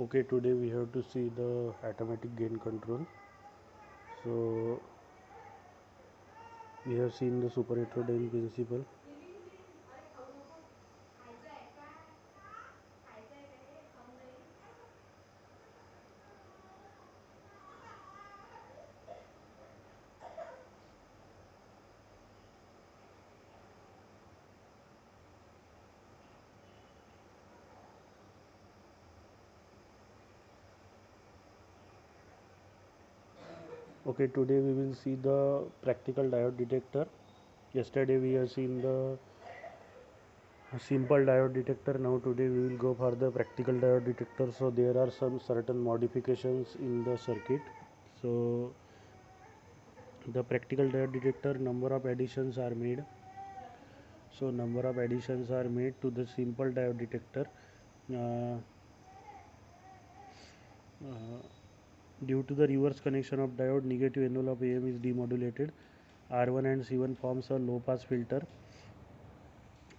Okay, today we have to see the automatic gain control. So we have seen the super heterodyne principle. Okay, today we will see the practical diode detector. Yesterday we have seen the simple diode detector. Now today we will go for the practical diode detector. So there are some certain modifications in the circuit. So the practical diode detector, number of additions are made. So number of additions are made to the simple diode detector. Uh, uh, Due to the reverse connection of diode, negative envelope AM is demodulated. R1 and C1 forms a low pass filter.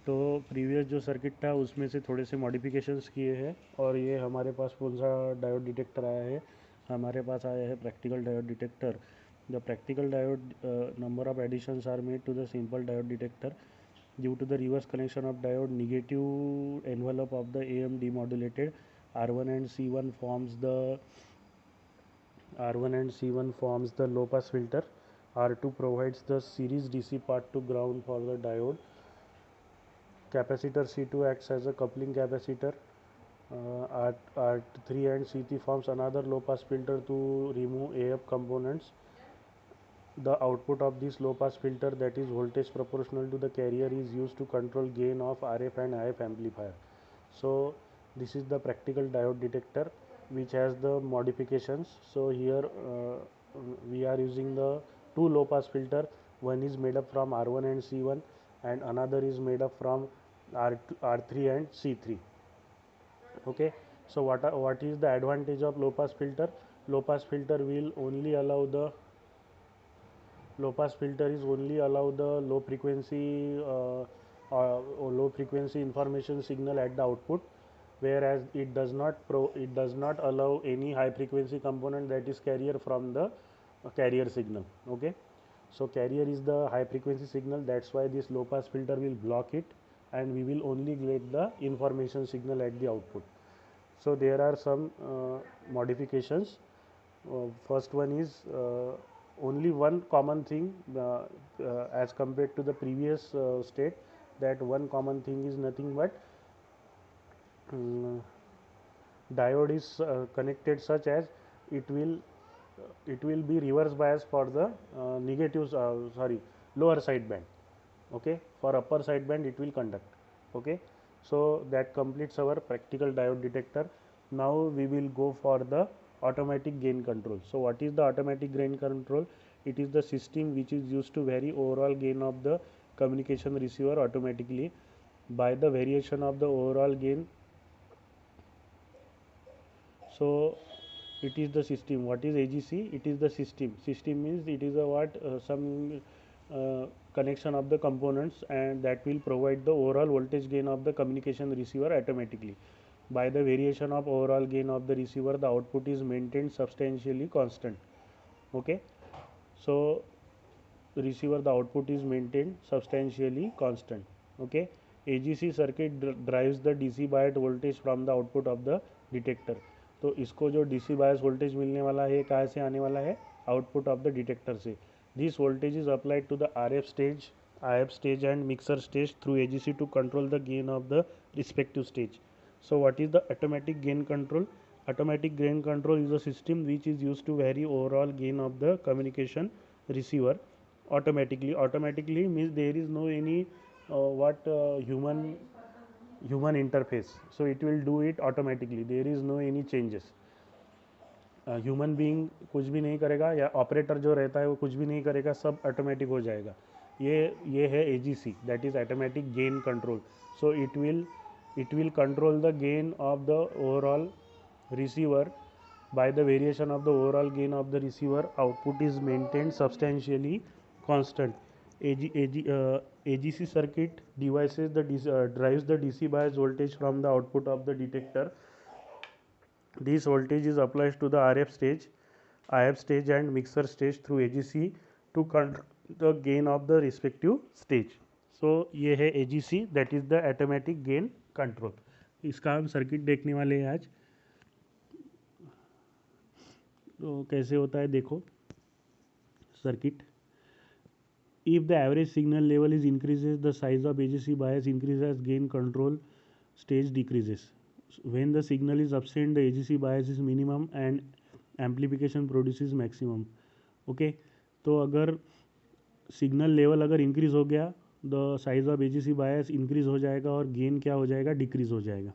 तो previous जो circuit था उसमें से थोड़े से modifications किए हैं और ये हमारे पास कौन सा डायोड डिटेक्टर आया है, हमारे पास आया है practical diode detector. The practical diode number of additions are made to the simple diode detector. Due to the reverse connection of diode, negative envelope of the AM demodulated. R1 and C1 forms the R1 and C1 forms the low pass filter. R2 provides the series DC part to ground for the diode. Capacitor C2 acts as a coupling capacitor. R3 and C3 forms another low pass filter to remove AF components. The output of this low pass filter, that is voltage proportional to the carrier, is used to control gain of RF and IF amplifier. So this is the practical diode detector which has the modifications. So here we are using the two low pass filter. One is made up from R1 and C1 and another is made up from R3 and C3. Okay, so what is the advantage of low pass filter? Low pass filter will only allow the low pass filter is only allow the low frequency information signal at the output, whereas it does not allow any high frequency component, that is carrier, from the carrier signal. Okay, so carrier is the high frequency signal, that's why this low pass filter will block it and we will only get the information signal at the output. So there are some modifications. First one is only one common thing as compared to the previous state, that one common thing is nothing but um, diode is connected such as it will be reverse bias for the lower sideband. Okay, for upper sideband it will conduct. Okay, so that completes our practical diode detector. Now we will go for the automatic gain control. So what is the automatic gain control? It is the system which is used to vary overall gain of the communication receiver automatically by the variation of the overall gain. So it is the system. What is AGC? It is the system. System means it is a some connection of the components, and that will provide the overall voltage gain of the communication receiver automatically. By the variation of overall gain of the receiver, the output is maintained substantially constant. Okay, so receiver, the output is maintained substantially constant. Okay, AGC circuit drives the DC bias voltage from the output of the detector. तो इसको जो DC bias voltage मिलने वाला है कहाँ से आने वाला है? आउटपुट ऑफ द डिटेक्टर से. This voltage is applied to the RF stage, IF stage and mixer stage through AGC to control the gain of the respective stage. So what is the automatic gain control? Automatic gain control is a system which is used to vary overall gain of the communication receiver automatically. Automatically means there is no any human interface, so it will do it automatically, there is no any changes. Human being कुछ भी नहीं करेगा या operator जो रहता है वो कुछ भी नहीं करेगा, सब ऑटोमेटिक हो जाएगा. ये है AGC, that is automatic gain control. So it will control the gain of the overall receiver. By the variation of the overall gain of the receiver, output is maintained substantially constant. AGC circuit drives the DC bias voltage from the output of the detector This voltage is applied to the RF stage, IF stage and mixer stage through AGC to control the gain of the respective stage. So ये है AGC, that is the automatic gain control. इसका हम circuit देखने वाले हैं आज. तो कैसे होता है देखो circuit. If the average signal level is increases, the size of AGC bias increases, gain control stage decreases. When the signal is absent, the AGC bias is minimum and amplification produces maximum. Okay, तो अगर signal level अगर increase हो गया, the size of AGC bias increase हो जाएगा और gain क्या हो जाएगा, डिक्रीज हो जाएगा.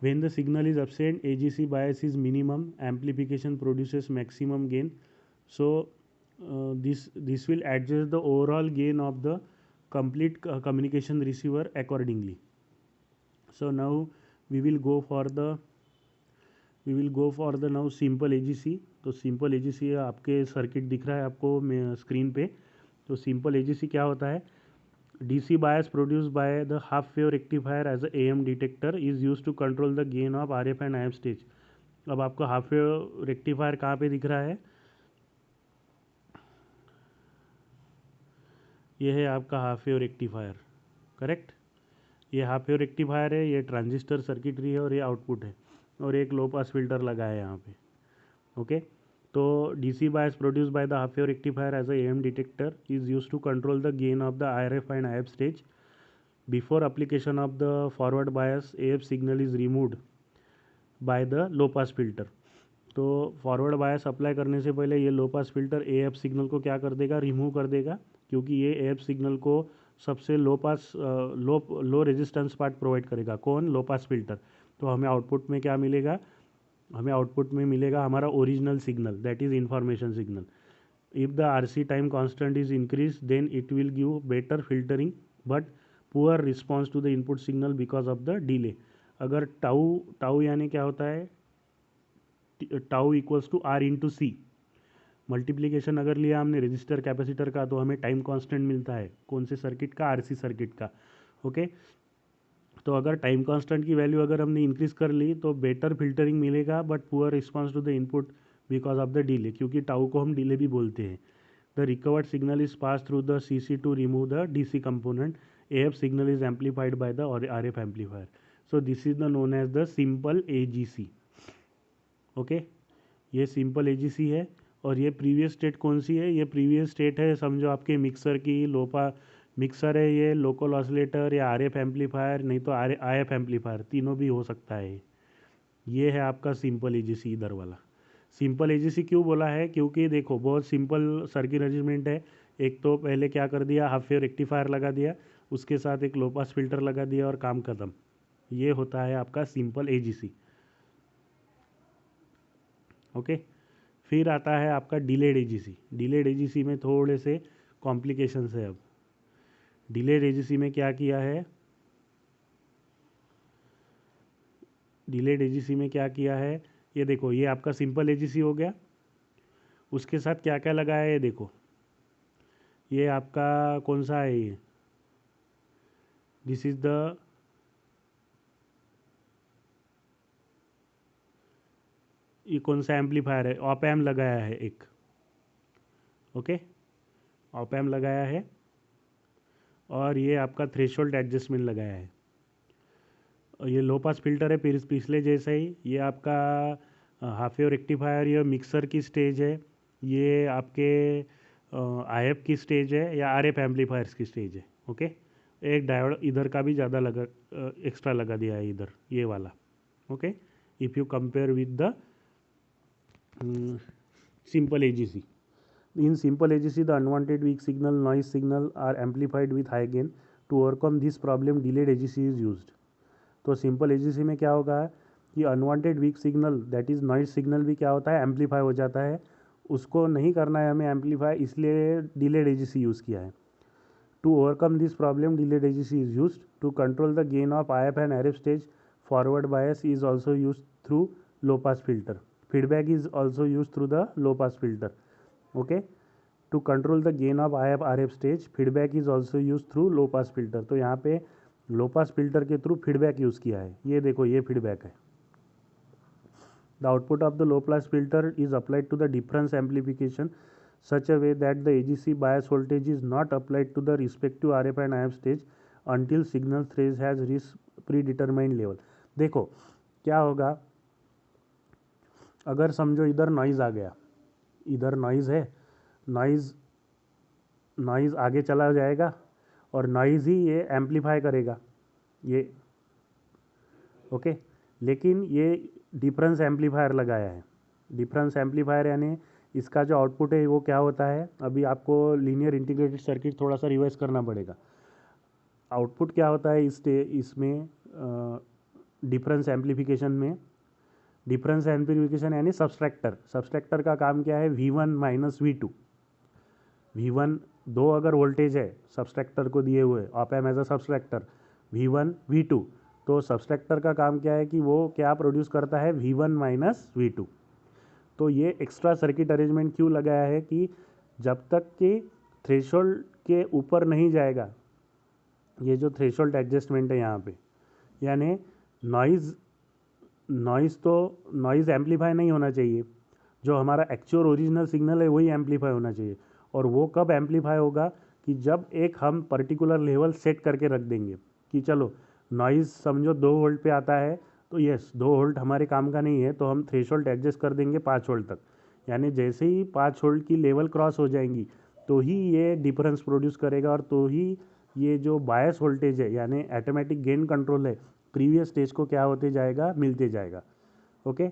When the signal is absent, AGC bias is minimum, amplification produces maximum gain. So this will adjust the overall gain of the complete communication receiver accordingly. So now we will go for the now simple AGC. तो simple AGC आपके circuit दिख रहा है आपको screen पे. तो simple AGC क्या होता है, DC bias produced by the half wave rectifier as a AM detector is used to control the gain of RF and IF stage. अब आपको हाफ वेव रेक्टिफायर कहाँ पे दिख रहा है, ये है आपका हाफ वेव रेक्टिफायर. करेक्ट, ये हाफ वेव रेक्टिफायर है, ये ट्रांजिस्टर सर्किटरी है और ये आउटपुट है और एक लो पास फिल्टर लगा है यहाँ पे. ओके, तो DC bias produced by the half wave rectifier as a AM detector is used to control the gain of the RF and IF stage. Before application of the forward bias, AF signal is removed by the low pass filter. तो forward bias apply करने से पहले ये लो pass filter AF signal को क्या कर देगा, remove कर देगा, क्योंकि ये AF सिग्नल को सबसे लो रेजिस्टेंस पार्ट प्रोवाइड करेगा. कौन, लो पास फिल्टर. तो हमें आउटपुट में क्या मिलेगा, हमें आउटपुट में मिलेगा हमारा original signal, that is information signal. If the RC time constant is increase, then it will give better filtering but poor response to the input signal because of the delay. अगर tau यानी क्या होता है, tau equals to R into C. Multiplication अगर लिया हमने register capacitor का तो हमें टाइम कांस्टेंट मिलता है, कौन से सर्किट का, RC सर्किट का. ओके, तो अगर टाइम कांस्टेंट की वैल्यू अगर हमने इंक्रीज कर ली तो बेटर फिल्टरिंग मिलेगा but poor response to the input because of the delay, क्योंकि टाउ को हम डिले भी बोलते हैं. The recovered signal is pass through the CC to remove the DC component. AF signal is amplified by the RF amplifier. So this is the known as the simple AGC. Okay, ये simple AGC है. और ये previous state कौन सी है, ये previous state है समझो आपके मिक्सर की. मिक्सर है ये, लोकल ऑसिलेटर या RF एम्पलीफायर, नहीं तो IF एम्पलीफायर, तीनों भी हो सकता है. ये है आपका सिंपल AGC इधर वाला. सिंपल AGC क्यों बोला है, क्योंकि देखो बहुत सिंपल सर्किट अरेंजमेंट है. एक तो पहले क्या कर दिया, हाफ वेव रेक्टिफायर लगा दिया, उसके साथ एक लो पास फिल्टर लगा दिया और काम खत्म. ये होता है आपका सिंपल AGC. ओके, फिर आता है आपका डिलेड AGC. डिलेड AGC में थोड़े से कॉम्प्लिकेशंस है. अब डिलेड AGC में क्या किया है, डिलेड AGC में क्या किया है, ये देखो, ये आपका सिंपल AGC हो गया. उसके साथ क्या क्या लगा है, ये देखो, ये आपका कौन सा है, ये दिस इज द, ये कौन सा एम्पलीफायर है, ऑप एम्प लगाया है एक. ओके, ऑप एम्प लगाया है और ये आपका थ्रेशोल्ड एडजस्टमेंट लगाया है. ये लो पास फिल्टर है फिर पिछले जैसा ही. ये आपका हाफ वेव रेक्टिफायर, ये मिक्सर की स्टेज है, ये आपके IF की स्टेज है या RF एम्पलीफायर्स की स्टेज है. ओके, एक डायोड इधर का भी ज़्यादा लगा, एक्स्ट्रा लगा दिया है इधर, ये वाला. Okay, if you compare with the simple AGC. In simple AGC, the unwanted weak signal, noise signal are amplified with high gain. To overcome this problem, delayed AGC is used. तो simple AGC में क्या होगा कि unwanted weak signal, that is noise signal भी क्या होता है, amplify हो जाता है. उसको नहीं करना है हमें एम्पलीफाई, इसलिए डिलेड AGC यूज़ किया है. To overcome this problem, delayed AGC is used to control the gain of IF and RF stage. Forward bias is also use through low pass filter. Feedback is also used through the low pass filter. Okay, to control the gain of IF RF stage, feedback is also used through low pass filter. तो यहाँ पे लो pass filter के through feedback use किया है. ये देखो, ये feedback है. The output of the low pass filter is applied to the difference amplification such a way that the AGC bias voltage is not applied to the respective RF and IF stage until signal phase has reached predetermined level. देखो क्या होगा, अगर समझो इधर noise आ गया, इधर noise है, noise आगे चला जाएगा और नॉइज़ ही ये एम्पलीफाई करेगा ये, ओके। लेकिन ये डिफरेंस एम्पलीफायर लगाया है। डिफरेंस एम्पलीफायर यानी इसका जो आउटपुट है वो क्या होता है, अभी आपको लीनियर इंटीग्रेटेड सर्किट थोड़ा सा रिवाइज करना पड़ेगा। आउटपुट क्या होता है इसमें डिफरेंस एम्पलीफिकेशन में, डिफरेंस एम्पलीफिकेशन यानी सब्सट्रैक्टर का काम क्या है, V1 माइनस V2। V1 दो अगर वोल्टेज है सब्सट्रैक्टर को दिए हुए, op amp as a subtractor V1 V2, तो सब्सट्रैक्टर का काम क्या है कि वो क्या प्रोड्यूस करता है, V1 माइनस V2। तो ये एक्स्ट्रा सर्किट अरेंजमेंट क्यों लगाया है कि जब तक कि थ्रेशोल्ड के ऊपर नहीं जाएगा, ये जो थ्रेशोल्ड एडजस्टमेंट है यहाँ पे, यानी नॉइज़ एम्पलीफाई नहीं होना चाहिए, जो हमारा एक्चुअल ओरिजिनल सिग्नल है वही एम्पलीफाई होना चाहिए। और वो कब एम्पलीफाई होगा कि जब एक हम पर्टिकुलर लेवल सेट करके रख देंगे कि चलो नॉइज़ समझो 2 वोल्ट पे आता है, तो यस 2 वोल्ट हमारे काम का नहीं है, तो हम थ्रेशोल्ड एडजस्ट कर देंगे 5 वोल्ट तक। यानी जैसे ही 5 वोल्ट की लेवल क्रॉस हो जाएंगी तो ही ये डिफरेंस प्रोड्यूस करेगा और तो ही ये जो बायस वोल्टेज है यानी ऑटोमेटिक गेन कंट्रोल है प्रीवियस स्टेज को क्या होते जाएगा, मिलते जाएगा, ओके।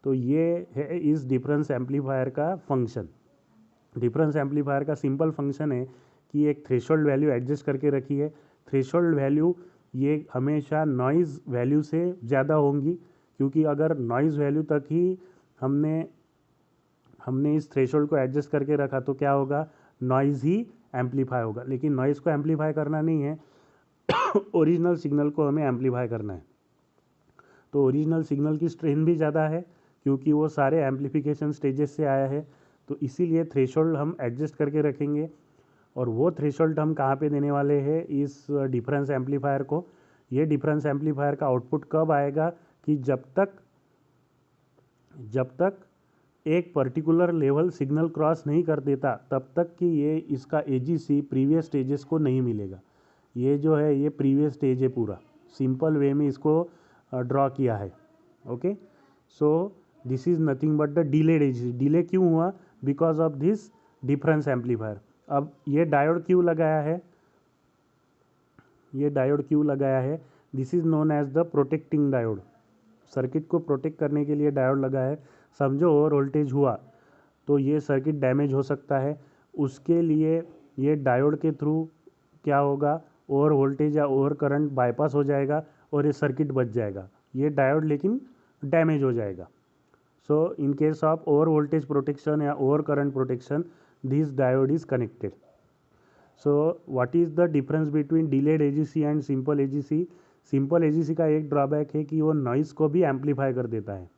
तो ये है इस डिफरेंस एम्पलीफायर का फंक्शन। डिफरेंस एम्पलीफायर का सिंपल फंक्शन है कि एक थ्रेशोल्ड वैल्यू एडजस्ट करके रखी है। थ्रेशोल्ड वैल्यू ये हमेशा नॉइज़ वैल्यू से ज़्यादा होंगी, क्योंकि अगर नॉइज़ वैल्यू तक ही हमने इस थ्रेशोल्ड को एडजस्ट करके रखा तो क्या होगा, नॉइज़ ही एम्पलीफाई होगा। लेकिन नॉइज़ को एम्पलीफाई करना नहीं है, ओरिजिनल सिग्नल को हमें एम्पलीफाई करना है। तो ओरिजिनल सिग्नल की स्ट्रेन भी ज़्यादा है क्योंकि वो सारे एम्पलीफिकेशन स्टेजेस से आया है, तो इसीलिए थ्रेशोल्ड हम एडजस्ट करके रखेंगे। और वो थ्रेशोल्ड हम कहाँ पे देने वाले हैं, इस डिफरेंस एम्पलीफायर को। ये डिफरेंस एम्पलीफायर का आउटपुट कब आएगा कि जब तक एक पर्टिकुलर लेवल सिग्नल क्रॉस नहीं कर देता तब तक कि ये इसका AGC प्रीवियस स्टेजेस को नहीं मिलेगा। ये जो है ये प्रीवियस स्टेज है, पूरा सिंपल वे में इसको ड्रॉ किया है, okay. So this is nothing but the delayed AGC। Delay क्यों हुआ, because of this difference amplifier. अब ये डायोड क्यों लगाया है, this is known as the protecting diode. Circuit को प्रोटेक्ट करने के लिए डायोड लगा है। समझो ओवर वोल्टेज हुआ तो ये सर्किट डैमेज हो सकता है, उसके लिए ये डायोड के थ्रू क्या होगा, ओवर वोल्टेज या ओवर करंट बाईपास हो जाएगा और ये सर्किट बच जाएगा। ये डायोड लेकिन डैमेज हो जाएगा। So in case of over voltage protection या over current protection, this diode is connected. So what is the difference between delayed AGC and simple AGC। Simple AGC का एक ड्रॉबैक है कि वो नॉइज़ को भी एम्पलीफाई कर देता है,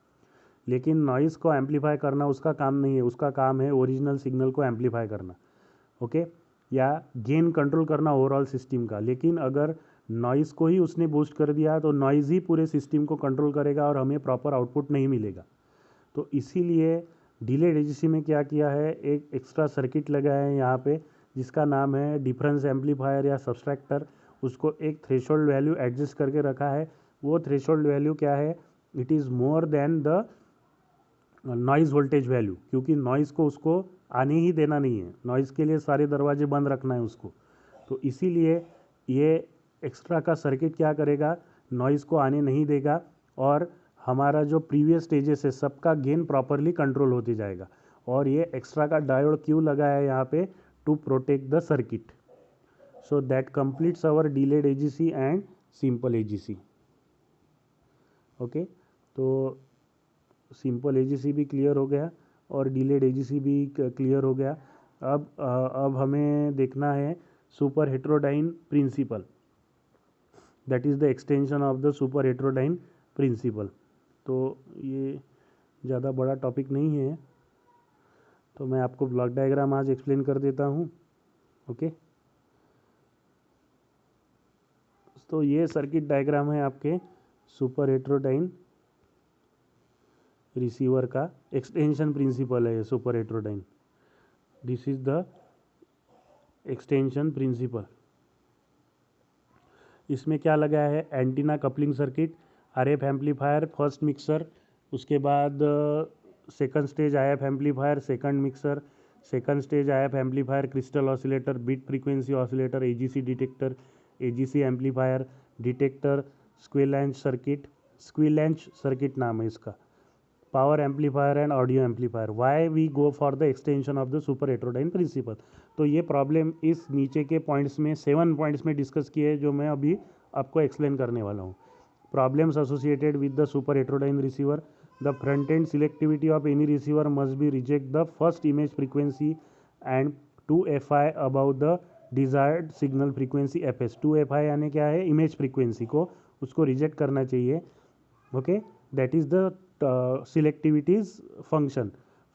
लेकिन नॉइज़ को एम्पलीफाई करना उसका काम नहीं है, उसका काम है ओरिजिनल सिग्नल को एम्पलीफाई करना, ओके, या गेन कंट्रोल करना ओवरऑल सिस्टम का। लेकिन अगर नॉइज़ को ही उसने बूस्ट कर दिया तो नॉइज़ ही पूरे सिस्टम को कंट्रोल करेगा और हमें प्रॉपर आउटपुट नहीं मिलेगा। तो इसीलिए डिलेड AGC में क्या किया है, एक एक्स्ट्रा सर्किट लगाया है यहाँ पे जिसका नाम है डिफरेंस एम्पलीफायर या सब्सट्रैक्टर। उसको एक थ्रेशोल्ड वैल्यू एडजस्ट करके रखा है। वो थ्रेशोल्ड वैल्यू क्या है, it is more than the noise voltage value, क्योंकि नॉइज़ को उसको आने ही देना नहीं है, नॉइज़ के लिए सारे दरवाजे बंद रखना है उसको। तो इसीलिए ये एक्स्ट्रा का सर्किट क्या करेगा, नॉइज़ को आने नहीं देगा और हमारा जो प्रीवियस स्टेजेस है सबका गेन प्रॉपरली कंट्रोल होते जाएगा। और ये एक्स्ट्रा का डायोड क्यों लगाया है यहाँ पे, to protect the circuit. So that completes our delayed AGC and simple AGC, okay. तो सिंपल AGC भी क्लियर हो गया और डिलेड AGC भी क्लियर हो गया। अब हमें देखना है super heterodyne principle, that is the extension of the super heterodyne principle. तो ये ज़्यादा बड़ा टॉपिक नहीं है, तो मैं आपको ब्लॉक डायग्राम आज एक्सप्लेन कर देता हूँ, ओके। तो ये सर्किट डायग्राम है आपके सुपर हेट्रोडाइन रिसीवर का एक्सटेंशन प्रिंसिपल है ये superheterodyne. This is the extension principle. इसमें क्या लगा है, antenna coupling circuit, RF amplifier, first mixer, उसके बाद second stage IF amplifier, second mixer, second stage IF amplifier, crystal oscillator, beat frequency oscillator, AGC detector, AGC amplifier, detector, squelch circuit नाम है इसका, power amplifier and audio amplifier. Why we go for the extension of the super heterodyne principle. तो ये problem इस नीचे के points में 7 points में डिस्कस किए हैं, जो मैं अभी आपको एक्सप्लेन करने वाला हूँ। Problems associated with the super heterodyne receiver, the front end selectivity of any receiver must be reject the first image frequency and 2FI about the desired signal frequency FS। 2FI यानी क्या है, image frequency को, उसको reject करना चाहिए। Okay, that is the selectivity's function.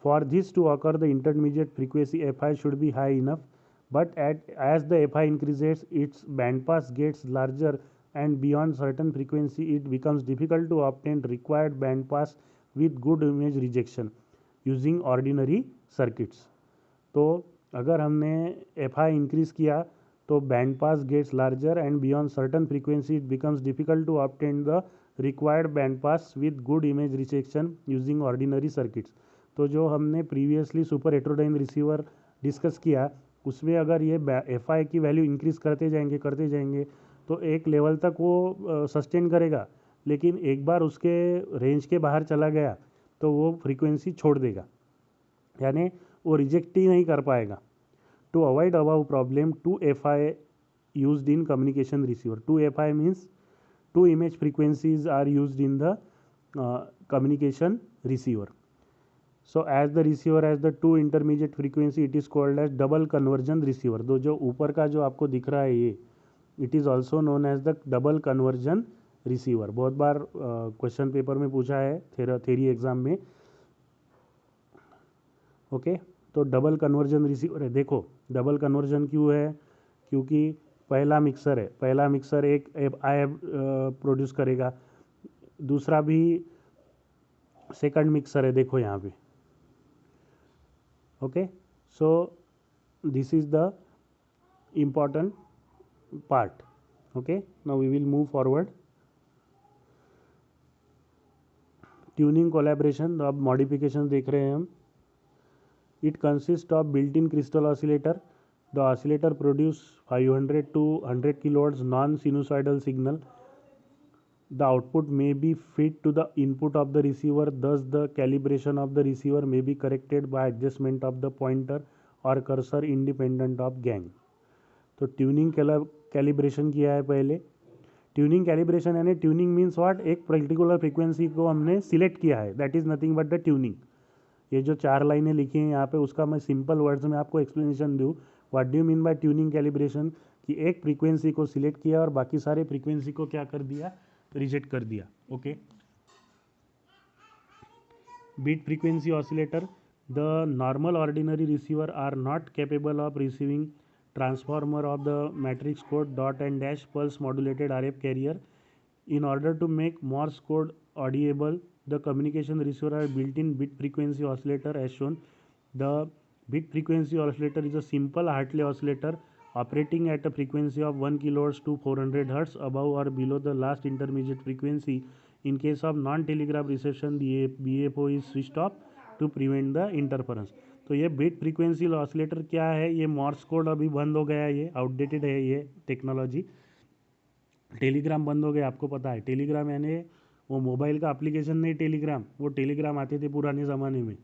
For this to occur, the intermediate frequency Fi should be high enough, but as the Fi increases, its bandpass gets larger, and beyond certain frequency, it becomes difficult to obtain required bandpass with good image rejection using ordinary circuits. तो अगर हमने Fi increase किया तो band pass gets larger and beyond certain frequency it becomes difficult to obtain the required band pass with good image rejection using ordinary circuits. तो जो हमने previously super heterodyne receiver discuss किया, उसमें अगर ये Fi की वैल्यू इंक्रीज करते जाएंगे तो एक लेवल तक वो सस्टेन करेगा, लेकिन एक बार उसके रेंज के बाहर चला गया तो वो फ्रीक्वेंसी छोड़ देगा, यानी वो रिजेक्ट ही नहीं कर पाएगा। To avoid above problem, 2FI used in communication receiver. 2FI means 2 image frequencies are used in the communication receiver. So as the receiver has the 2 intermediate frequency, it is called as double conversion receiver. तो जो ऊपर का जो आपको दिख रहा है ये, it is also known as the double conversion receiver. बहुत बार क्वेश्चन पेपर में पूछा है थेरी एग्जाम में। ओके, तो डबल कन्वर्जन रिसीवर है। देखो डबल कन्वर्जन क्यों है, क्योंकि पहला मिक्सर है, पहला मिक्सर एक आई प्रोड्यूस करेगा, दूसरा भी सेकंड मिक्सर है, देखो यहाँ पे। Okay, so this is the important part. Okay, now we will move forward. Tuning collaboration, अब मॉडिफिकेशन देख रहे हैं हम। It consists of built-in crystal oscillator. The oscillator produces 500 to 100 kilohertz non-sinusoidal signal. The output may be fed to the input of the receiver. Thus, the calibration of the receiver may be corrected by adjustment of the pointer or cursor independent of gain. तो tuning calibration किया है पहले। Tuning calibration यानी tuning means what, एक particular frequency को हमने select किया है, that is nothing but the tuning. ये जो 4 लाइनें लिखी हैं यहाँ पे, उसका मैं सिंपल वर्ड्स में आपको एक्सप्लेनेशन दूँ। What do you mean by tuning calibration, कि एक फ्रीक्वेंसी को सिलेक्ट किया और बाकी सारे फ्रीक्वेंसी को क्या कर दिया, रिजेक्ट कर दिया। Okay, beat frequency oscillator, the normal ordinary receiver are not capable of receiving transformer of the matrix code dot and dash pulse modulated RF carrier. In order to make Morse code audible, the communication receiver are built-in bit frequency oscillator as shown. The bit frequency oscillator is a simple Hartley oscillator operating at a frequency of 1 kHz to 400 Hz above or below the last intermediate frequency. In case of non-telegraph reception, the BFO is switched off to prevent the interference. तो ये bit frequency oscillator क्या है, ये Moore's code अभी बंद हो गया है, ये आउटडेटेड है ये टेक्नोलॉजी। टेलीग्राम बंद हो गया, आपको पता है। टेलीग्राम यानी वो मोबाइल का एप्लीकेशन नहीं टेलीग्राम, वो टेलीग्राम आते थे पुराने ज़माने में,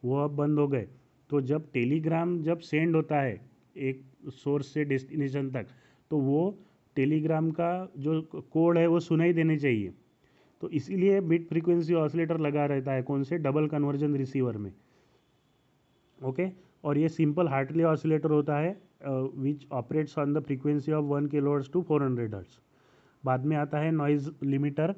वो अब बंद हो गए। तो जब टेलीग्राम जब सेंड होता है एक सोर्स से डेस्टिनेशन तक, तो वो टेलीग्राम का जो कोड है वो सुनाई देने चाहिए। तो इसीलिए बिट फ्रीक्वेंसी ऑसिलेटर लगा रहता है, कौन से, डबल कन्वर्जन रिसीवर में। ओके, और ये सिंपल हार्टली ऑसिलेटर होता है which operates on the frequency of 1 kHz to 400 Hz। बाद में आता है noise limiter,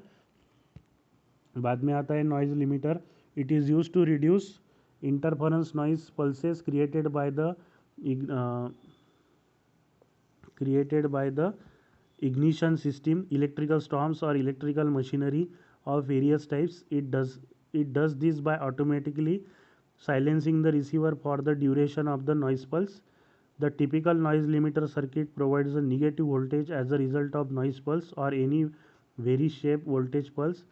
it is use to reduce interference noise pulses created by the ignition system, electrical storms or electrical machinery of various types. It does it does this by automatically silencing the receiver for the duration of the noise pulse. The typical noise limiter circuit provides a negative voltage as a result of noise pulse or any vary shape voltage pulse.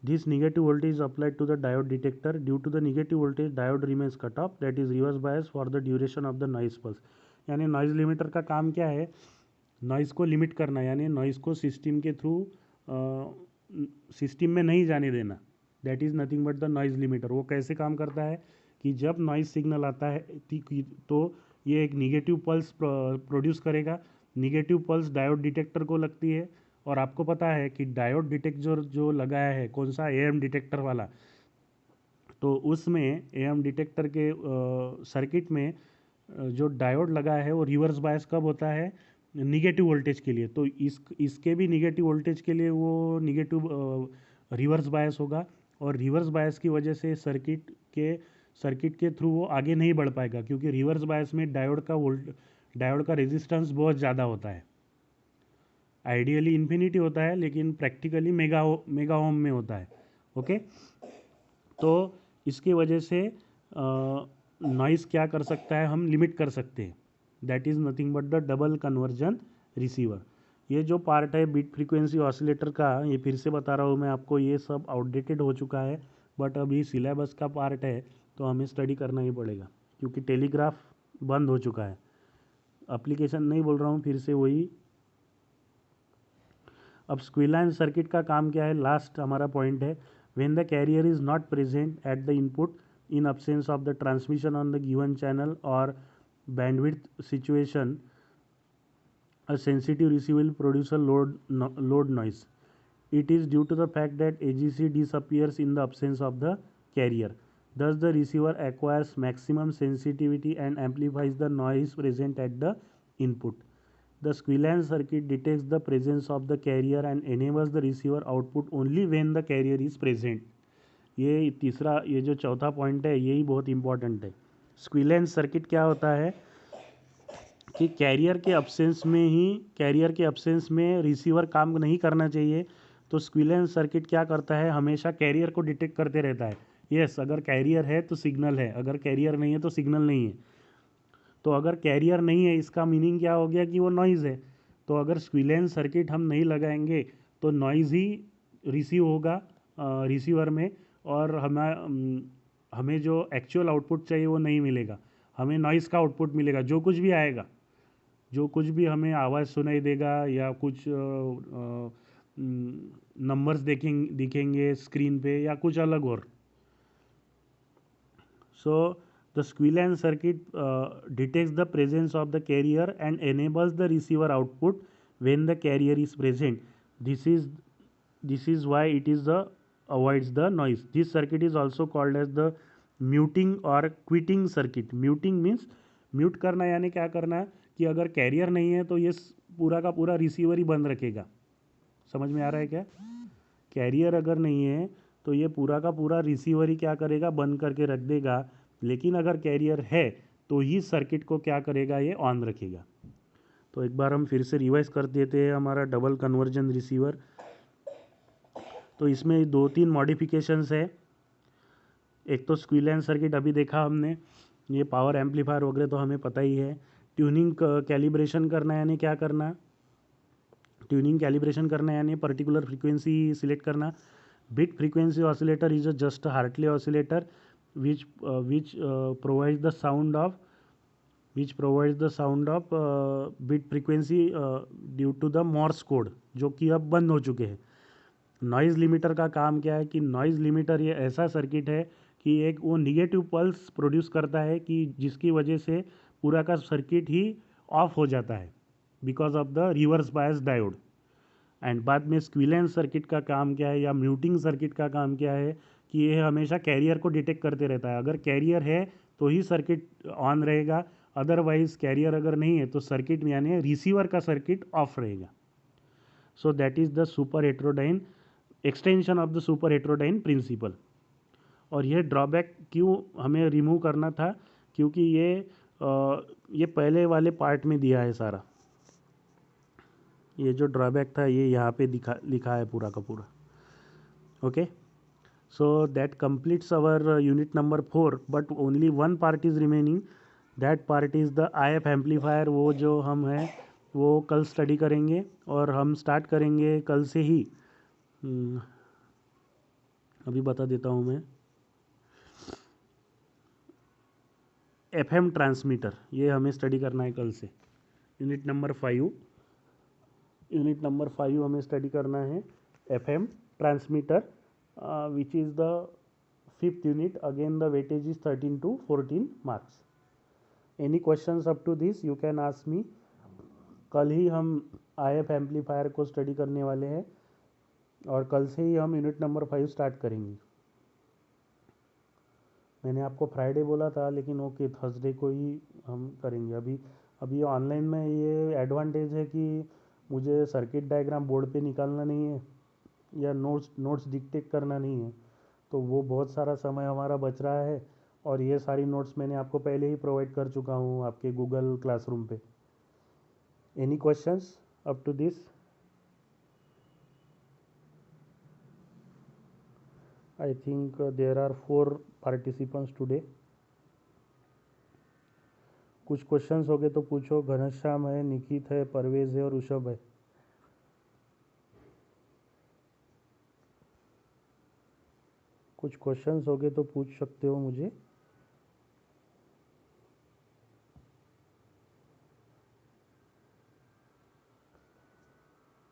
This negative voltage is applied to the diode detector. Due to the negative voltage, diode remains cut off, that is reverse bias for the duration of the noise pulse. यानी noise limiter का काम क्या है? Noise को limit करना, यानी noise को system के थ्रू सिस्टम में नहीं जाने देना. That is nothing but the noise limiter. वो कैसे काम करता है कि जब नॉइज़ सिग्नल आता है तो ये एक निगेटिव पल्स प्रोड्यूस करेगा. निगेटिव पल्स डायोड डिटेक्टर को लगती है, और आपको पता है कि डायोड डिटेक्टर जो लगाया है कौन सा, एएम डिटेक्टर वाला, तो उसमें एएम डिटेक्टर के सर्किट में जो डायोड लगा है वो रिवर्स बायस कब होता है? निगेटिव वोल्टेज के लिए. तो इसके भी निगेटिव वोल्टेज के लिए वो निगेटिव रिवर्स बायस होगा, और रिवर्स बायस की वजह से सर्किट के थ्रू वो आगे नहीं बढ़ पाएगा, क्योंकि रिवर्स बायस में डायोड का रेजिस्टेंस बहुत ज़्यादा होता है. आइडियली इन्फिनिटी होता है, लेकिन प्रैक्टिकली मेगा ओम में होता है. ओके, तो इसकी वजह से नॉइज़ क्या कर सकता है, हम लिमिट कर सकते हैं. That is nothing but the double conversion receiver. ये जो पार्ट है बीट फ्रीक्वेंसी ऑसिलेटर का, ये फिर से बता रहा हूँ मैं आपको, ये सब आउटडेटेड हो चुका है, बट अभी सिलेबस का पार्ट है तो हमें स्टडी करना ही पड़ेगा, क्योंकि टेलीग्राफ बंद हो चुका है. एप्लीकेशन नहीं बोल रहा हूँ, फिर से वही. अब स्क्विलाइन सर्किट का काम क्या है, लास्ट हमारा पॉइंट है. When the carrier is not present at the input in absence of the transmission on the given channel or bandwidth situation, a sensitive receiver will produce a load noise. It is due to the fact that AGC disappears in the absence of the carrier. Thus the receiver acquires maximum sensitivity and amplifies the noise present at the input. The Squillain circuit detects the presence of the carrier and enables the receiver output only when the carrier is present. ये जो चौथा point है, यही बहुत important है. स्क्विलाइन circuit क्या होता है कि कैरियर के अब्सेंस में रिसीवर काम नहीं करना चाहिए. तो स्क्विलाइन सर्किट क्या करता है, हमेशा कैरियर को डिटेक्ट करते रहता है. यस, अगर कैरियर है तो सिग्नल है, अगर कैरियर नहीं है तो सिग्नल नहीं है. तो अगर कैरियर नहीं है, इसका मीनिंग क्या हो गया कि वो नॉइज़ है. तो अगर स्क्विलाइन सर्किट हम नहीं लगाएंगे तो नॉइज़ ही रिसीव होगा रिसीवर में, और हमें जो एक्चुअल आउटपुट चाहिए वो नहीं मिलेगा. हमें नॉइज़ का आउटपुट मिलेगा. जो कुछ भी आएगा, जो कुछ भी हमें आवाज़ सुनाई देगा या कुछ नंबर्स दिखेंगे स्क्रीन पे या कुछ अलग और. So the squelch circuit detects the presence of the carrier and enables the receiver output when the carrier is present. This is why it is avoids the noise. This circuit is also called as the muting or quitting circuit. Muting means mute करना, यानी क्या करना कि अगर career नहीं है तो ये पूरा का पूरा रिसीवर ही बंद रखेगा. समझ में आ रहा है क्या? कैरियर अगर नहीं है तो ये पूरा का पूरा रिसीवर ही क्या करेगा, बंद करके रख देगा. लेकिन अगर कैरियर है तो ही सर्किट को क्या करेगा, ये ऑन रखेगा. तो एक बार हम फिर से रिवाइज कर देते हैं हमारा डबल कन्वर्जन रिसीवर. तो इसमें 2-3 मॉडिफिकेशंस है. एक तो स्क्विलाइन सर्किट अभी देखा हमने, ये पावर एम्पलीफायर वगैरह तो हमें पता ही है. ट्यूनिंग कैलिब्रेशन करना यानी क्या करना, ट्यूनिंग कैलिब्रेशन करना यानी पर्टिकुलर फ्रीक्वेंसी सिलेक्ट करना. Beat frequency oscillator is just Hartley oscillator which provides the sound of bit frequency due to the Morse code, जो कि अब बंद हो चुके हैं. नॉइज़ लिमिटर का काम क्या है कि नॉइज़ लिमिटर ये ऐसा सर्किट है कि एक वो निगेटिव पल्स प्रोड्यूस करता है कि जिसकी वजह से पूरा का सर्किट ही ऑफ हो जाता है because of the reverse bias diode. And बाद में स्क्विलाइन सर्किट का काम क्या है या म्यूटिंग सर्किट का काम क्या है कि ये हमेशा कैरियर को डिटेक्ट करते रहता है. अगर कैरियर है तो ही सर्किट ऑन रहेगा, अदरवाइज कैरियर अगर नहीं है तो सर्किट यानी रिसीवर का सर्किट ऑफ रहेगा. So that is the super heterodyne extension of the super heterodyne principle. और ये ड्रॉबैक क्यों हमें रिमूव करना था, क्योंकि ये पहले वाले पार्ट में दिया है सारा. ये जो ड्रॉबैक था ये यहाँ पे लिखा है पूरा का पूरा. Okay, So that completes our unit number 4, but only one part is remaining. That part is the IF amplifier. वो जो हम हैं वो कल स्टडी करेंगे और हम स्टार्ट करेंगे कल से ही। अभी बता देता हूँ मैं। FM ट्रांसमीटर, ये हमें स्टडी करना है कल से। यूनिट नंबर 5 हमें स्टडी करना है FM transmitter, which is the 5th unit. Again the weightage is 13 to 14 marks. Any questions up to this you can ask me. कल ही हम IF एम्पलीफायर को स्टडी करने वाले हैं और कल से ही हम यूनिट नंबर 5 स्टार्ट करेंगे। मैंने आपको फ्राइडे बोला था, लेकिन ओके थर्सडे को ही हम करेंगे। अभी ऑनलाइन में ये एडवांटेज है कि मुझे सर्किट डायग्राम बोर्ड पे निकालना नहीं है या नोट्स डिक्टेट करना नहीं है, तो वो बहुत सारा समय हमारा बच रहा है। और ये सारी नोट्स मैंने आपको पहले ही प्रोवाइड कर चुका हूँ आपके गूगल क्लासरूम पे। Any questions up to this? I think there are 4 participants today. कुछ क्वेश्चंस हो गए तो पूछो। घनश्याम है, निखित है, परवेज है और ऋषभ है। कुछ क्वेश्चंस हो गए तो पूछ सकते हो मुझे।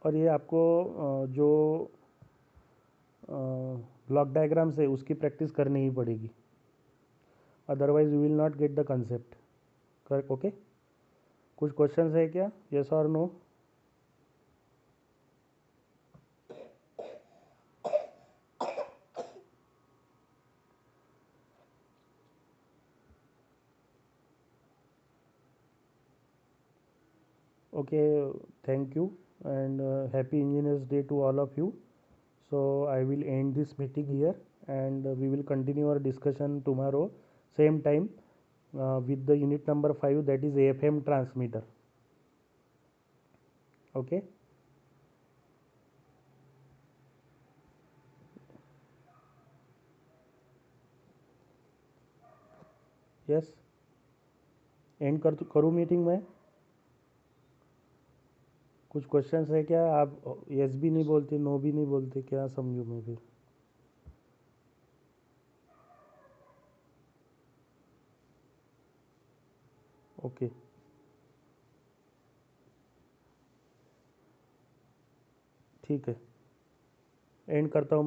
और ये आपको जो ब्लॉक डायग्राम से उसकी प्रैक्टिस करनी ही पड़ेगी, otherwise you will not get the concept. Correct? Okay. कुछ क्वेश्चंस है क्या? यस और no? Okay, thank you and happy engineers day to all of you. So I will end this meeting here and we will continue our discussion tomorrow same time with the unit number 5, that is AFM transmitter. Okay. Yes, and करूँ meeting में? कुछ questions है क्या? आप yes भी नहीं बोलते, no भी नहीं बोलते, क्या समझूँ मैं फिर? ओके, ठीक है, एंड करता हूँ मैं।